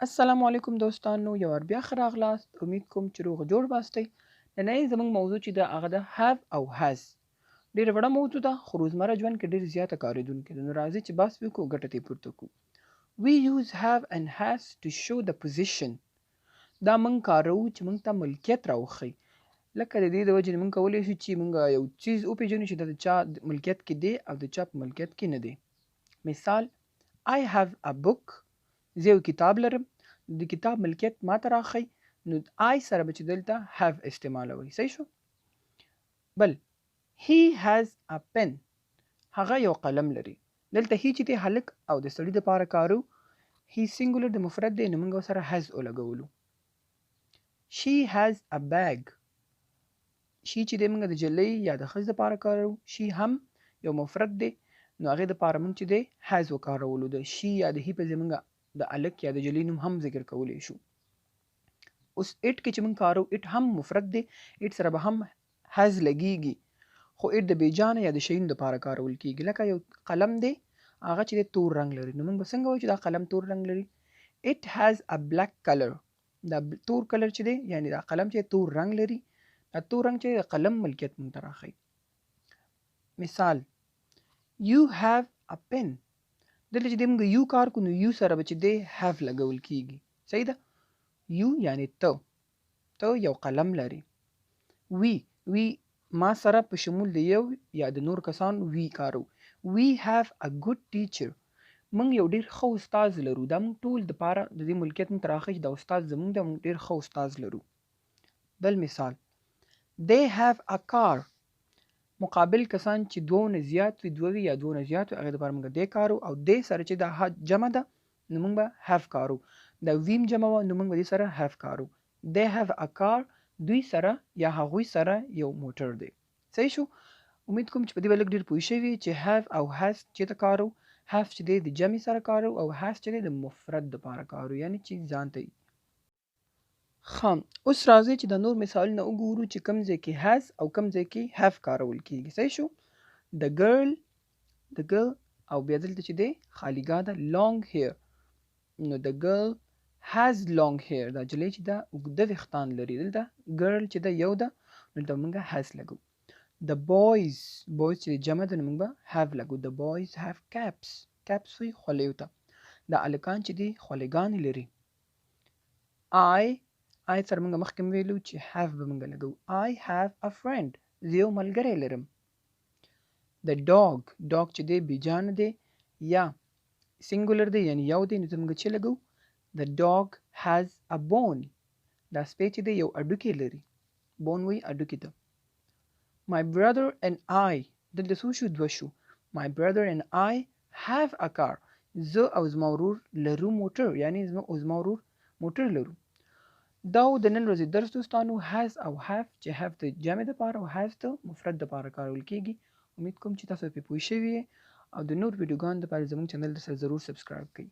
السلام علیکم دوستانو، یو وار بیا ښه راغلاست. امید کوم چې روغ جوړ باستئ. نننۍ زموږ موضوع چې ده هغه ده have او has. ډېره وړه موضوع ده خو روزمره ژوند کې ډېر زیاته کارېدونکې ده. نو راځئ چې بحث وکړو، ګټه ترې پورته کړو. We use have and has to show the position. دا موږ کاروو چې موږ ته ملکیت راوښیي. لکه د دې د وجې نه موږ کولی شو چې موږ یو څیز وپېژنو چې دا د چا ملکیت کې دی او د چا په ملکیت کې نه دی. مثال I have a book. زه یو کتاب لرم. د کتاب ملکیت ماته راښیي، نو آی سره به چې دلته have استعمالوئ. صحیح شو؟ بل he has a pen. هغه یو قلم لري. دلته he چې دی هلک او د سړي دپاره کارو. he singular د مفرد دی، نو موږ ورسره has ولګولو. she has a bag. she چې دی موږ د جلۍ یا د ښځې دپاره کارو. she هم یو مفرد دی، نو هغې دپاره موږ چې دی has وکارولو. د she یا د he په ځای موږ د الک یا د جلۍ نوم هم ذکر کولی شو. اوس اټ کې چې موږ کارو، اټ هم مفرد دی، اټ سره به هم has لګیږي، خو اټ د بیجانه یا د شیانو دپاره کارول کیږي. لکه یو قلم دی، هغه چې دی تور رنګ لري، نو موږ به څنګه وایو چې دا قلم تور رنګ لري؟ it has a black color. دا تور کلر چې دی یعنی دا قلم چې تور رنګ لري، دا تور رنګ چې د قلم ملکیت موږ ته راښیي. مثال you have a pen. دلته چې دی موږ یو کار کو، نو یو سره به چې دی have لګول کیږي. صحیح ده؟ یو یعنی ته یو قلم لري. وی ما سره په شمول د یو یا د نور کسان وی کارو. we have a good teacher. موږ یو ډیر ښه استاد لرو. دا موږ ټول دپاره د دې ملکیت موږ ته راښیي چې دا استاد زموږ دی، موږ ډیر ښه استاد لرو. بل مثال they have a car. مقابل کسان چې دوه نه زیات وي، دوه وي یا دوه نه زیات وي، هغې دپاره موږ دې کارو. او دې سره چې دا جمع ده، نو موږ به have کارو. دا ویم جمع وه، نو موږ به دې سره have کارو. they have a car. دوی سره یا هغوی سره یو موټر دی. صحیح شو؟ امید کوم چې په دې به لږ ډېر پوه شوي چې have او has چېرته کارو. have چې دی د جمع سره کارو، او has چې دی د مفرد دپاره کارو، یعنی چې ځان ته. ښه، اوس راځئ چې د نور مثالونه وګورو چې کوم ځای کې has او کوم ځای کې have کارول کیږي. صحیح شو؟ the girl او بیا دلته چې دی خالیګاه ده long hair. نو the girl has long hair. دا جلۍ چې ده اوږده ویښتان لري. دلته girl چې ده یو ده، نو دلته موږ has لګو. the boys چې جمع ده، نو موږ به have لګو. the boys have caps وایي خولیو ته. دا هلکان چې دي خولګانې لري. I سره موږ مخکې ویلو چې have به موږ لګو. I have a friend. زه یو ملګری لرم. the dog چې دی بیجانه دی یا سینګولر دی یعنی یو دی، نو موږ چې لګو the dog has a bone. دا سپی چې دی یو اډوکی لري. bone وایي اډوکی ته. my brother and I. دلته څو شو؟ دوه شو. my brother and I have a car. زه او زما ورور لرو موټر، یعنی زما او زما ورور موټر لرو. دا د نن ورځې درس دوستانو. has او have چې have د جمع دپاره او has د مفرد دپاره کارول کیږي. امید کوم چې تاسو پرې پوه شوي او د نور ویډیوګانو دپاره زموږ چینل سره ضرور سبسکرایب کړئ.